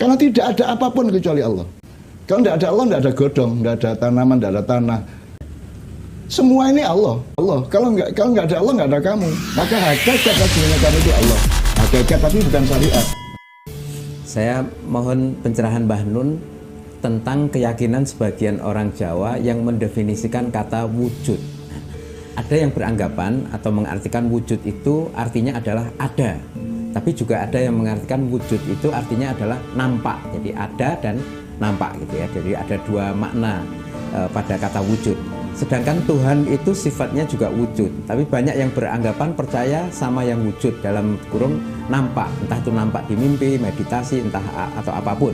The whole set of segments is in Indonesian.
Karena tidak ada apapun kecuali Allah. Kalau tidak ada Allah, tidak ada godong, tidak ada tanaman, tidak ada tanah. Semua ini Allah. Kalau nggak ada Allah, nggak ada kamu. Maka hakikat aslinya kamu itu Allah. Hakikat tapi bukan syariat. Saya mohon pencerahan Mbah Nun tentang keyakinan sebagian orang Jawa yang mendefinisikan kata wujud. Ada yang beranggapan atau mengartikan wujud itu artinya adalah ada. Tapi juga ada yang mengartikan wujud itu artinya adalah nampak. Jadi ada dan nampak gitu ya. Jadi ada dua makna pada kata wujud. Sedangkan Tuhan itu sifatnya juga wujud. Tapi banyak yang beranggapan percaya sama yang wujud dalam kurung nampak. Entah itu nampak di mimpi, meditasi, entah atau apapun.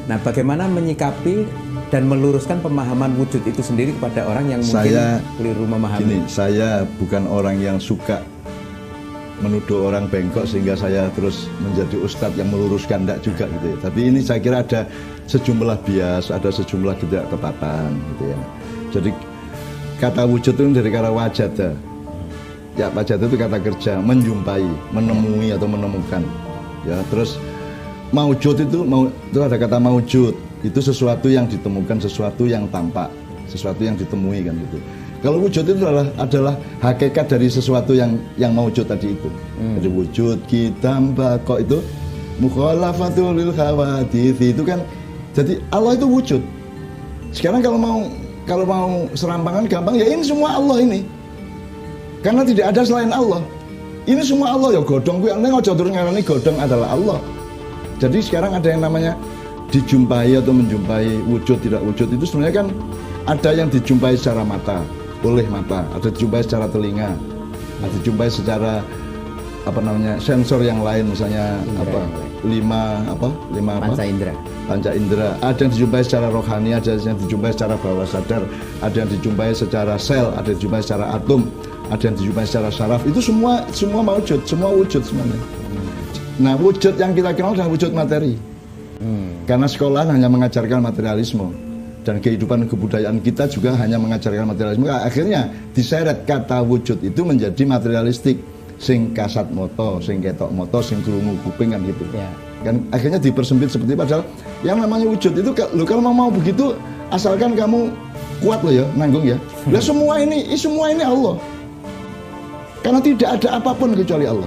Nah, bagaimana menyikapi dan meluruskan pemahaman wujud itu sendiri kepada orang yang mungkin keliru memahami? Gini, saya bukan orang yang suka menuduh orang bengkok sehingga saya terus menjadi ustadz yang meluruskan, enggak juga gitu ya. Tapi ini saya kira ada sejumlah bias, ada sejumlah ketidaktepatan gitu ya. Jadi kata wujud itu dari kata wajada. Ya, wajada itu kata kerja, menjumpai, menemui atau menemukan. Ya, terus maujud itu ada kata maujud. Itu sesuatu yang ditemukan, sesuatu yang tampak, sesuatu yang ditemui kan gitu. Kalau wujud itu adalah hakikat dari sesuatu yang maujud tadi itu. Jadi wujud kita kok itu mukhalafatul lil hawadits itu kan. Jadi Allah itu wujud. Sekarang kalau mau serampangan gampang ya ini semua Allah ini. Karena tidak ada selain Allah. Ini semua Allah ya godhong kuwi nek aja terus ngarani godhong adalah Allah. Jadi sekarang ada yang namanya dijumpai atau menjumpai wujud tidak wujud itu sebenarnya kan ada yang dijumpai secara mata, oleh mata, ada dijumpai secara telinga, ada dijumpai secara sensor yang lain misalnya lima panca indera, ada yang dijumpai secara rohani, ada yang dijumpai secara bawah sadar, ada yang dijumpai secara sel, ada yang dijumpai secara atom, ada yang dijumpai secara syaraf. Itu semua maujud, semua wujud semuanya. Nah, wujud yang kita kenal adalah wujud materi. Karena sekolah hanya mengajarkan materialisme dan kehidupan kebudayaan kita juga hanya mengajarkan materialisme. Akhirnya diseret kata wujud itu menjadi materialistik, sing kasat moto, sing ketok moto, sing krungu kuping kan gitu. Ya. Kan akhirnya dipersempit seperti padahal yang namanya wujud itu kalau mau begitu asalkan kamu kuat loh ya, nanggung ya. Lah semua ini Allah. Karena tidak ada apapun kecuali Allah.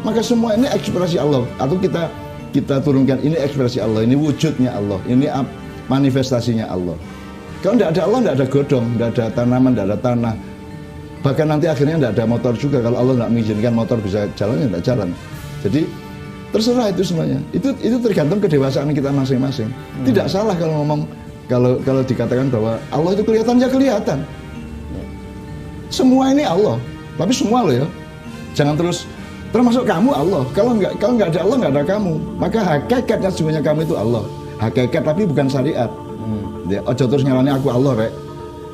Maka semua ini ekspresi Allah atau kita turunkan ini ekspresi Allah, ini wujudnya Allah, ini manifestasinya Allah. Kalau tidak ada Allah, tidak ada godong, tidak ada tanaman, tidak ada tanah. Bahkan nanti akhirnya tidak ada motor juga. Kalau Allah tidak mengizinkan motor bisa jalan, ya tidak jalan. Jadi terserah itu semuanya. Itu tergantung kedewasaan kita masing-masing. Tidak salah kalau ngomong kalau dikatakan bahwa Allah itu kelihatan ya kelihatan. Semua ini Allah, tapi semua loh ya. Jangan termasuk kamu Allah. Kalau nggak ada Allah, nggak ada kamu. Maka hakikatnya sebenarnya kamu itu Allah. Hakikat tapi bukan syariat. Ya, ojo terus nyalani aku Allah rek.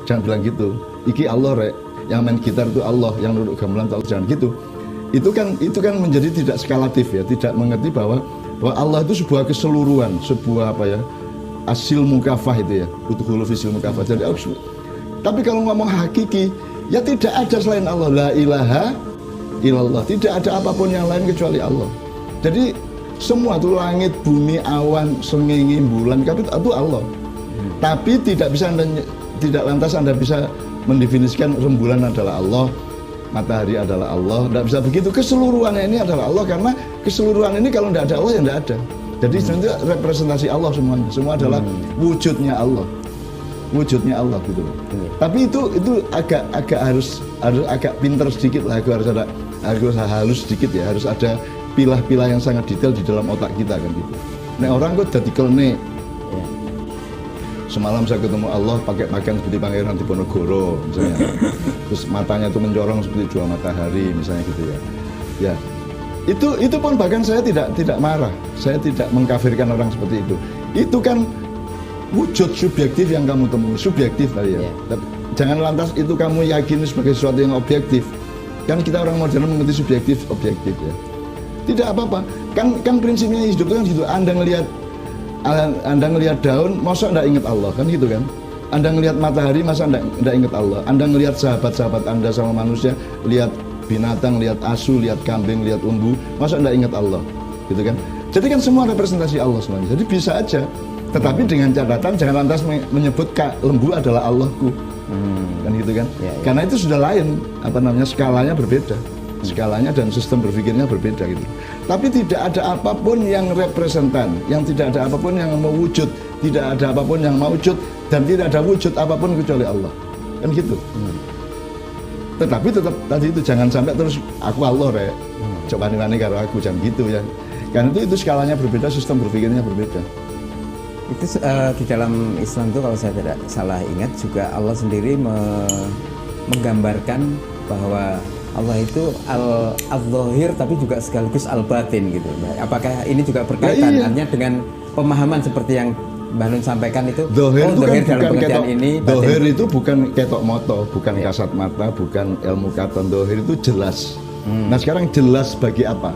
Jangan bilang gitu. Iki Allah rek. Yang main gitar itu Allah, yang duduk gamelan itu Allah. Jangan gitu. Itu kan menjadi tidak skalatif ya, tidak mengerti bahwa Allah itu sebuah keseluruhan, sebuah asil mukafah itu ya. Utuhulu fisil mukafah. Jadi tapi kalau ngomong hakiki, ya tidak ada selain Allah. La ilaha illallah, tidak ada apapun yang lain kecuali Allah. Jadi semua itu langit, bumi, awan, sengenge, bulan, itu Allah. Tapi tidak lantas Anda bisa mendefinisikan rembulan adalah Allah, matahari adalah Allah. Tidak bisa begitu. Keseluruhannya ini adalah Allah karena keseluruhan ini kalau tidak ada Allah ya tidak ada. Jadi itu representasi Allah semuanya. Semua adalah wujudnya Allah. Wujudnya Allah gitu. Tapi itu harus agak pinter sedikit lah, harus halus sedikit ya, harus ada pilah-pilah yang sangat detail di dalam otak kita kan gitu. Nah orang kok dadi kelne. Semalam saya ketemu Allah pakai pakaian seperti Pangeran Diponegoro misalnya. Terus matanya itu mencorong seperti dua matahari misalnya gitu ya. Ya. Itu pun bahkan saya tidak marah. Saya tidak mengkafirkan orang seperti itu. Itu kan wujud subjektif yang kamu temui, subjektif kali ya. Jangan lantas itu kamu yakini sebagai sesuatu yang objektif. Kan kita orang modern mengerti subjektif, objektif ya. Tidak apa-apa. Kan prinsipnya hidup itu kan gitu. Anda ngelihat daun, masa enggak ingat Allah kan gitu kan? Anda ngelihat matahari, masa enggak ingat Allah? Anda ngelihat sahabat-sahabat Anda sama manusia, lihat binatang, lihat asu, lihat kambing, lihat umbu, masa enggak ingat Allah? Gitu kan? Jadi kan semua representasi Allah semuanya. Jadi bisa aja. Tetapi dengan catatan jangan lantas menyebut lembu adalah Allahku. Kan gitu kan? Ya, ya. Karena itu sudah lain, skalanya berbeda. Skalanya dan sistem berpikirnya berbeda gitu. Tapi tidak ada apapun yang representan, yang tidak ada apapun yang mewujud, tidak ada apapun yang mewujud, dan tidak ada wujud apapun kecuali Allah. Kan gitu. Tetapi tetap tadi itu jangan sampai terus aku Allah rek. Coba nih karo aku, jangan gitu ya. Karena itu skalanya berbeda, sistem berpikirnya berbeda. Itu di dalam Islam itu kalau saya tidak salah ingat juga Allah sendiri menggambarkan bahwa Allah itu al-zahir tapi juga sekaligus al-batin gitu. Nah, apakah ini juga berkaitan artinya dengan pemahaman seperti yang Mbah Nun sampaikan itu? Dohir itu kan bukan ketok, ini, dohir itu bukan ketok moto, bukan kasat mata, bukan ilmu katon. Dohir itu jelas. Nah sekarang jelas bagi apa?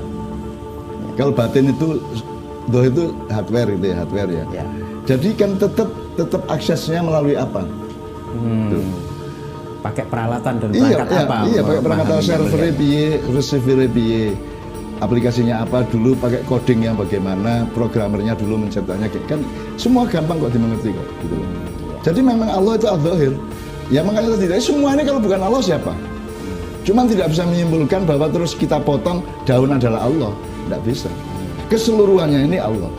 Kalau batin itu dohir itu hardware gitu ya, hardware ya. Jadi kan tetap aksesnya melalui apa? Pakai peralatan dan perangkat apa? Iya, pakai perangkat server piye, receiver piye, aplikasinya apa dulu, pakai coding yang bagaimana, programmernya dulu menciptanya kan semua gampang kok dimengerti kok gitu. Jadi memang Allah itu al-zahir. Ya makanya tidak semua ini kalau bukan Allah siapa? Cuman tidak bisa menyimpulkan bahwa terus kita potong daun adalah Allah, tidak bisa. Keseluruhannya ini Allah.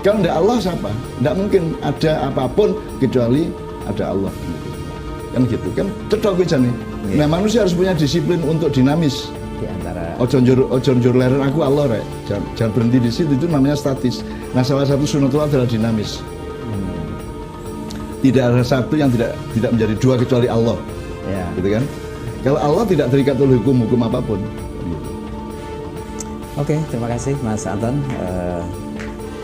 Kalau tidak Allah siapa? Tidak mungkin ada apapun kecuali ada Allah. Kan gitu kan cedok aja nih. Nah manusia harus punya disiplin untuk dinamis. Di antara ojo njur leren aku Allah rek. Jangan berhenti di situ, itu namanya statis. Nah salah satu sunatullah adalah dinamis. Tidak ada satu yang tidak menjadi dua kecuali Allah. Gitu kan? Kalau Allah tidak terikat oleh hukum apapun. Gitu. Oke, terima kasih Mas Anton.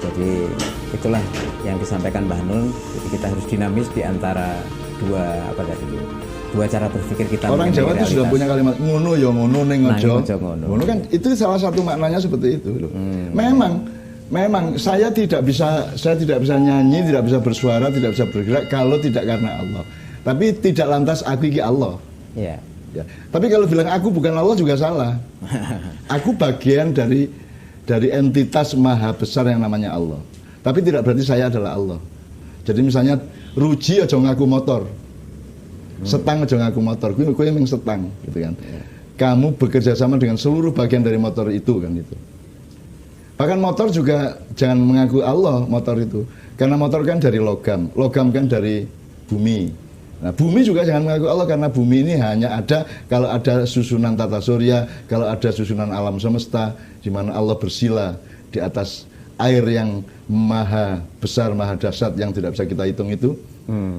Jadi itulah yang disampaikan Mbah Nun. Jadi kita harus dinamis di antara dua cara berpikir kita. Orang Jawa itu sudah punya kalimat ngono ya ngono ning aja. Ngono kan itu salah satu maknanya seperti itu loh. Memang saya tidak bisa nyanyi, tidak bisa bersuara, tidak bisa bergerak kalau tidak karena Allah. Tapi tidak lantas aku iki Allah. Ya. Tapi kalau bilang aku bukan Allah juga salah. Aku bagian dari entitas maha besar yang namanya Allah. Tapi tidak berarti saya adalah Allah. Jadi misalnya Ruji aja ngaku motor, Setang aja ngaku motor, gue yang setang, gitu kan. Kamu bekerja sama dengan seluruh bagian dari motor itu kan itu. Bahkan motor juga jangan mengaku Allah motor itu, karena motor kan dari logam kan dari bumi. Nah bumi juga jangan mengaku Allah karena bumi ini hanya ada kalau ada susunan tata surya, kalau ada susunan alam semesta, di mana Allah bersila di atas air yang maha besar, maha dahsyat yang tidak bisa kita hitung itu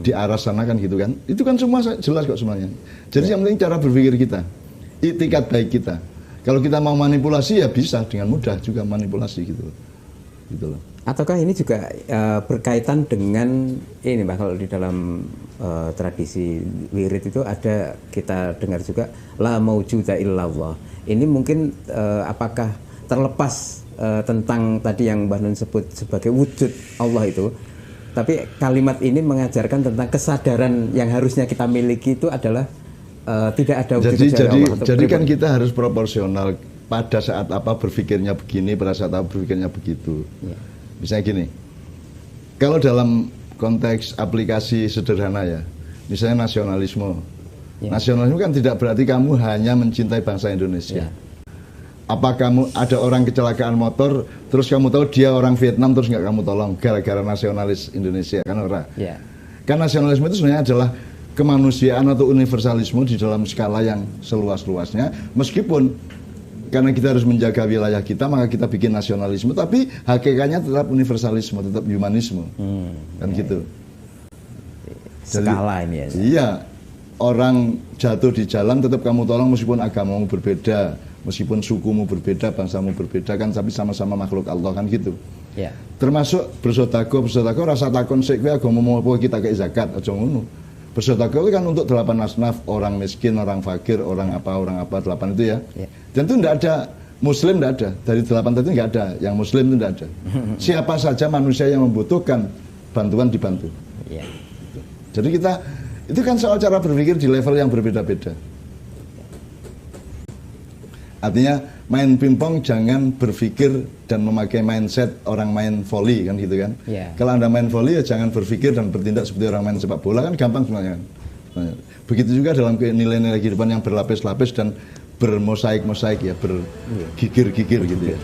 di arah sana kan gitu kan. Itu kan semua jelas kok semuanya. Jadi yang penting cara berpikir kita, itikat baik kita. Kalau kita mau manipulasi ya bisa dengan mudah juga manipulasi gitu loh. Ataukah ini juga berkaitan dengan ini Mbak, kalau di dalam tradisi wirid itu ada kita dengar juga la maujuda illallah. Ini mungkin apakah terlepas tentang tadi yang Mbah Nun sebut sebagai wujud Allah itu, tapi kalimat ini mengajarkan tentang kesadaran yang harusnya kita miliki itu adalah tidak ada wujud Allah. Jadi kan kita harus proporsional pada saat apa berpikirnya begini, pada saat apa berpikirnya begitu. Misalnya gini, kalau dalam konteks aplikasi sederhana ya, misalnya nasionalisme. Nasionalisme kan tidak berarti kamu hanya mencintai bangsa Indonesia. Apa kamu ada orang kecelakaan motor, terus kamu tahu dia orang Vietnam, terus nggak kamu tolong gara-gara nasionalis Indonesia, kan ora? Kan nasionalisme itu sebenarnya adalah kemanusiaan atau universalisme di dalam skala yang seluas-luasnya, meskipun karena kita harus menjaga wilayah kita, maka kita bikin nasionalisme, tapi hakikatnya tetap universalisme, tetap humanisme, kan gitu. Skala ini ya. Iya, orang jatuh di jalan tetap kamu tolong meskipun agamamu berbeda, meskipun sukumu berbeda, bangsamu berbeda kan, tapi sama-sama makhluk Allah kan gitu. Termasuk bersodako rasa takon sik kowe agamamu apa kita kei zakat aja ngono. Bersodako kan untuk 8 asnaf, orang miskin, orang fakir, orang apa 8 itu ya. Dan itu tidak ada Muslim, tidak ada. Dari 8 tadi tidak ada, yang Muslim itu tidak ada. Siapa saja manusia yang membutuhkan bantuan dibantu. Jadi kita itu kan soal cara berpikir di level yang berbeda-beda. Artinya main pingpong jangan berpikir dan memakai mindset orang main volley kan gitu kan. Yeah. Kalau Anda main volley ya jangan berpikir dan bertindak seperti orang main sepak bola, kan gampang sebenarnya kan. Begitu juga dalam nilai-nilai kehidupan yang berlapis-lapis dan bermosaik-mosaik ya, bergigir-gigir gitu ya.